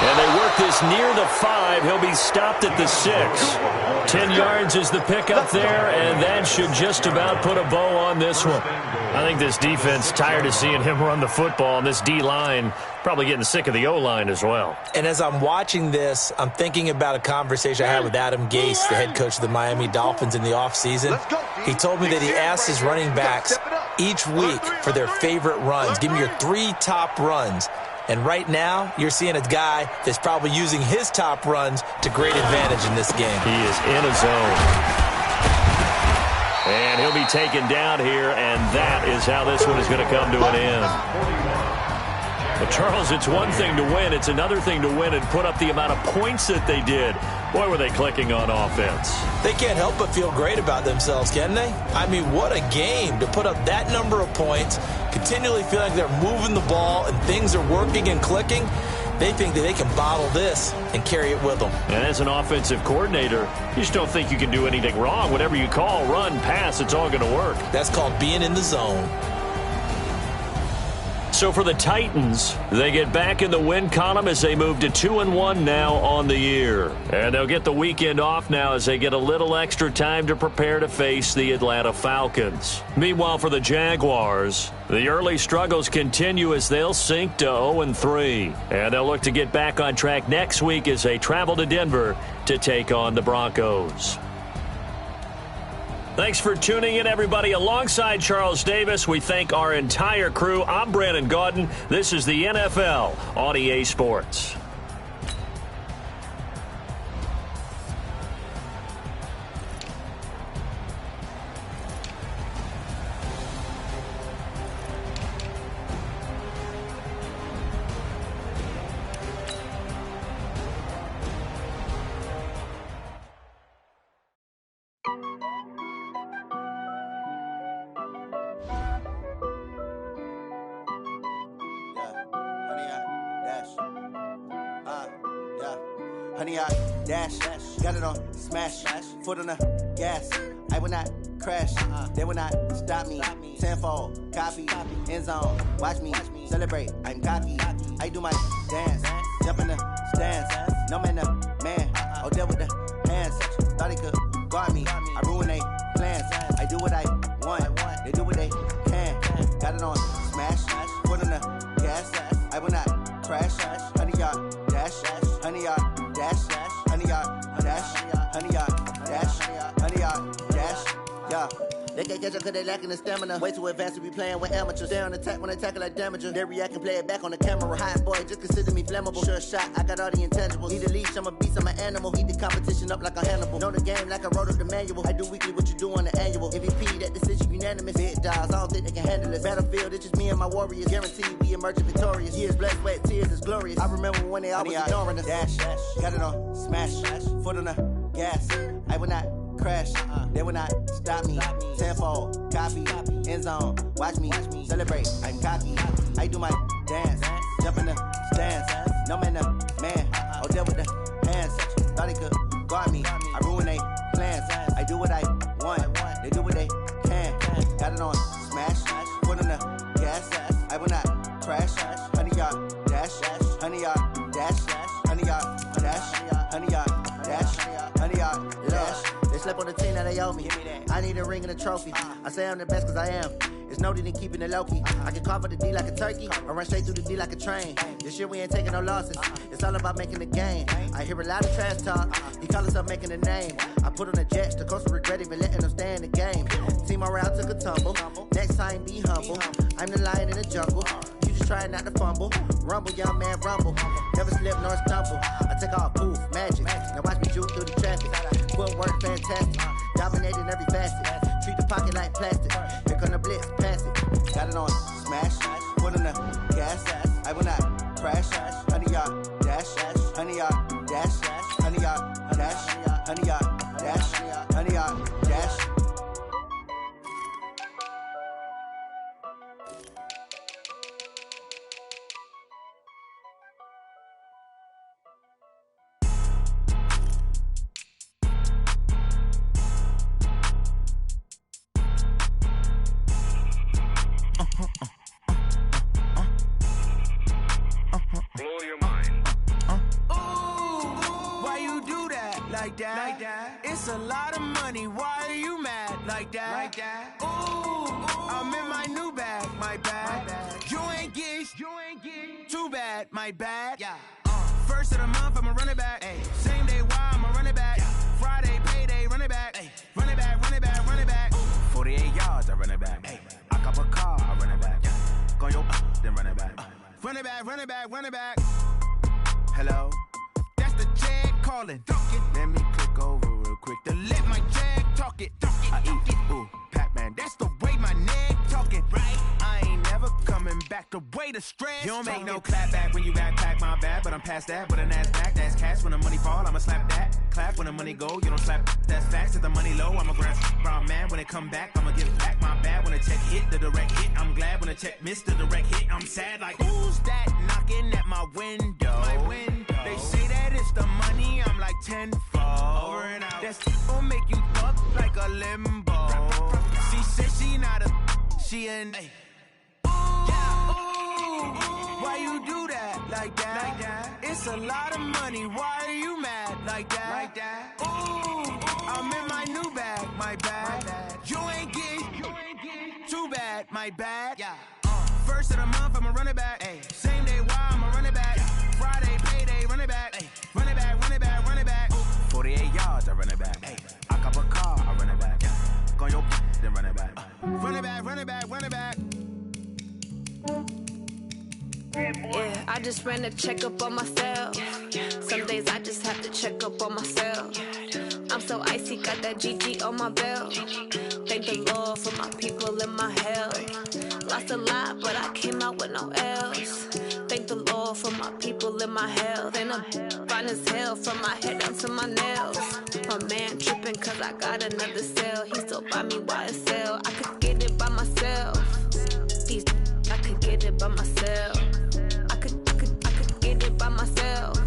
And they work this near the 5. He'll be stopped at the 6. 10 yards is the pickup there, and that should just about put a bow on this one. I think this defense tired of seeing him run the football, and this D-line probably getting sick of the O-line as well. And as I'm watching this, I'm thinking about a conversation I had with Adam Gase, the head coach of the Miami Dolphins in the offseason. He told me that he asked his running backs each week for their favorite runs. Give me your 3 top runs. And right now, you're seeing a guy that's probably using his top runs to great advantage in this game. He is in a zone. And he'll be taken down here, and that is how this one is going to come to an end. But, Charles, it's one thing to win. It's another thing to win and put up the amount of points that they did. Boy, were they clicking on offense. They can't help but feel great about themselves, can they? I mean, what a game to put up that number of points, continually feel like they're moving the ball and things are working and clicking. They think that they can bottle this and carry it with them. And as an offensive coordinator, you just don't think you can do anything wrong. Whatever you call, run, pass, it's all going to work. That's called being in the zone. So for the Titans, they get back in the win column as they move to 2-1 now on the year. And they'll get the weekend off now as they get a little extra time to prepare to face the Atlanta Falcons. Meanwhile, for the Jaguars, the early struggles continue as they'll sink to 0-3. And they'll look to get back on track next week as they travel to Denver to take on the Broncos. Thanks for tuning in, everybody. Alongside Charles Davis, we thank our entire crew. I'm Brandon Gaudin. This is the NFL on EA Sports. Honey, I dash, got it on smash, foot on the gas. I will not crash, they will not stop me. Tenfold, copy, end zone, watch me celebrate. I'm cocky, I do my dance, jump in the stands. No man, the man, oh, deal with the hands. Thought he could guard me, I ruin they plans. I do what I want, they do what they can. Got it on smash, foot on the gas. I will not crash, honey, y'all dash, honey, y'all. Dash, honey, yard, dash, honey, yard, dash, honey, yard, dash, yeah. They can't catch up cause they lacking the stamina. Way too advanced to be playing with amateurs. Stay on attack when they tackle like damager. They react and play it back on the camera. Hot boy, just consider me flammable. Sure shot, I got all the intangibles. Need a leash, I'm a beast, I'm an animal. Heat the competition up like a Hannibal. Know the game like I wrote up the manual. I do weekly what you do on the annual. MVP, that decision unanimous. Big dogs, I don't think they can handle it. Battlefield, it's just me and my warriors. Guaranteed we emerging victorious. Years, blood, sweat, tears, is glorious. I remember when they always ignoring us. Dash, got it on smash, foot on the gas. I will not crash, they will not stop me. Tenfold, copy, end zone, watch me celebrate. I'm cocky, I do my dance, jump in the stands. No man, the man, oh, deal with the hands. Thought he could guard me, I ruin they plans. I do what I want, they do what they can. Got it on smash, foot on the gas. I will not crash, honey, y'all dash, honey, y'all dash, honey, y'all dash, honey, y'all dash, honey, y'all dash. They slept on the team that they owe me. I need a ring and a trophy. I say I'm the best cause I am. It's no need in keeping it low-key. I can carve up the D like a turkey or run straight through the D like a train. This year we ain't taking no losses. It's all about making the game. I hear a lot of trash talk. He call himself making a name. I put on the Jets. The coach will regret even letting them stay in the game. Team around took a tumble. Next time be humble. I'm the lion in the jungle. You just trying not to fumble. Rumble, young man, rumble. Never slip nor stumble. I take off, poof, magic. Now watch me juke through the traffic. Footwork fantastic. Dominating every facet. Treat the pocket like plastic. Here come the blitz, pass it. Got it on smash. Foot on the gas. I will not crash. Honey, y'all dash. Honey, y'all dash. Honey, y'all dash. Honey, y'all dash. Honey, y'all dash. like that? It's a lot of money, why are you mad like that? Ooh, I'm in my new bag, my bad. You ain't get too bad, my bad. Yeah. First of the month, I'ma run it back. Ay. Same day, why I'ma run it back. Friday, payday, run it back. Ay. Run it back, run it back, run it back. 48 yards, I run it back. Ay. I cop a car, I run it back. Go your then run it back. Run it back, run it back, run it back. Hello, that's the jag calling. Let me click over real quick to let my jag talk it. I eat it, ooh, Pac-Man. That's the way my neck talking. Right, I ain't never coming back the way the stress. You don't make no clap back when you backpack my bad, but I'm past that with an ass back. That's cash when the money fall, I'ma slap that. Clap when the money go, you don't slap. That's facts. If the money low, I'ma grab brown man. When it come back, I'ma give back my bad. When the check hit, the direct hit. I'm glad when the check missed the direct hit. I'm sad like who's that knocking at my window? They say that it's the money, I'm like tenfold. Over and out. That's gon' make you fuck like a limbo. She said she not a, she an. Why you do that like that? It's a lot of money, why are you mad like that? Ooh, I'm in my new bag, my bad. You ain't get too bad, my bad. Yeah. First of the month, I'ma run it back. Ay. Same day, why I'ma run it back. Friday, payday, run it back. Ay. Run it back, run it back, run it back. 48 yards, I run it back. Ay. I cop a car, I run it back. Go your then run it back. Run it back, run it back, run it back. Yeah, I just ran a checkup on myself. Some days I just have to check up on myself. I'm so icy, got that GG on my belt. Thank the Lord for my people in my health. Lost a lot, but I came out with no L's. Thank the Lord for my people in my health. And I'm fine as hell from my head down to my nails. My man tripping cause I got another cell. He still buy me YSL. I could get it by myself. These I could get it by myself. I could get it by myself.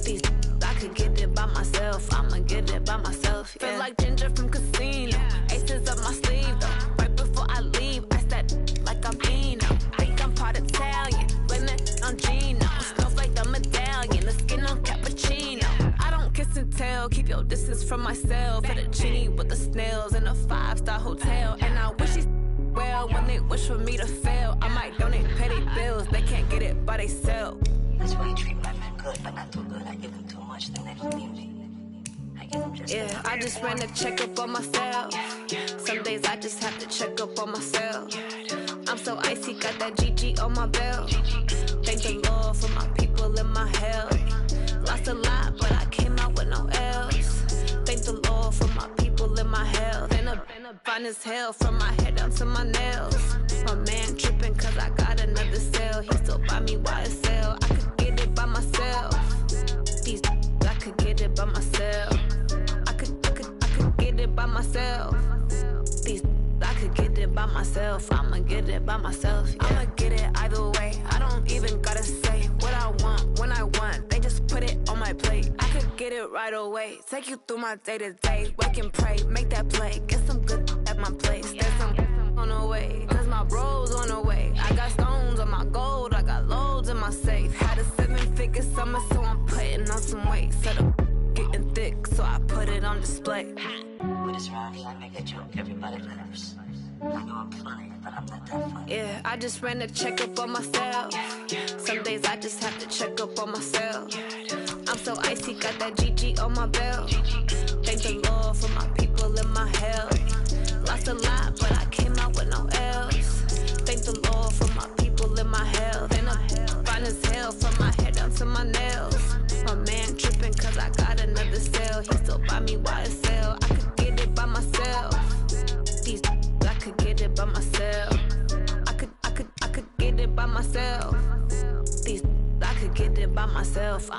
These I could get it by myself. I'ma get it by myself. Yeah. Feel like Ginger from Casino. Aces up my sleeve though. Right before I leave, I said like I'm Eno. Think I'm part Italian. Blame it on Gino. Smells like the medallion. The skin on cappuccino. I don't kiss and tell. Keep your distance from myself. For the genie with the snails in a 5-star hotel. And I wish she well when they wish for me to fail. I might donate petty bills. They can't get it by they self. That's why you treat my men good, but not too good. I give them too much, then they don't leave me. I give them just yeah, I just ran a checkup on myself. Some days I just have to check up on myself. I'm so icy, got that GG on my belt. Thank the Lord for my people in my health. Lost a lot, but I came out with no L's. Thank the Lord for my people in my health. And I'm fine as hell from my head down to my nails. My man tripping cause I got another cell. He still buy me YSL. I could get it by myself. These I could get it by myself. I could get it by myself. These I could get it by myself. I'ma get it by myself. Yeah. I'ma get it either way. I don't even gotta say what I want when I want. They just put it on my plate. I could get it right away. Take you through my day to day. Wake and pray, make that play. Get some good at my place. There's some on the way. Cause my bro's on the way. I got stones on my gold. I got loads in my safe. Had a 7-figure summer, so I'm putting on some weight. Set up getting thick, so I put it on display. With this round here, I make a joke, everybody laughs. I know I'm funny, but I'm not that funny. Yeah, I just ran a checkup on myself. Some days I just have to check up on myself. I'm so icy, got that GG on my belt. Thank the Lord for my people in my health. Lost a lot, but I came out with no L's. Thank the Lord for my people in my health. And I'm fine as hell from my head down to my nails. My man tripping cause I got another cell. He still buy me YSL. I could get it by myself. These I could get it by myself. I could get it by myself. These I could get it by myself.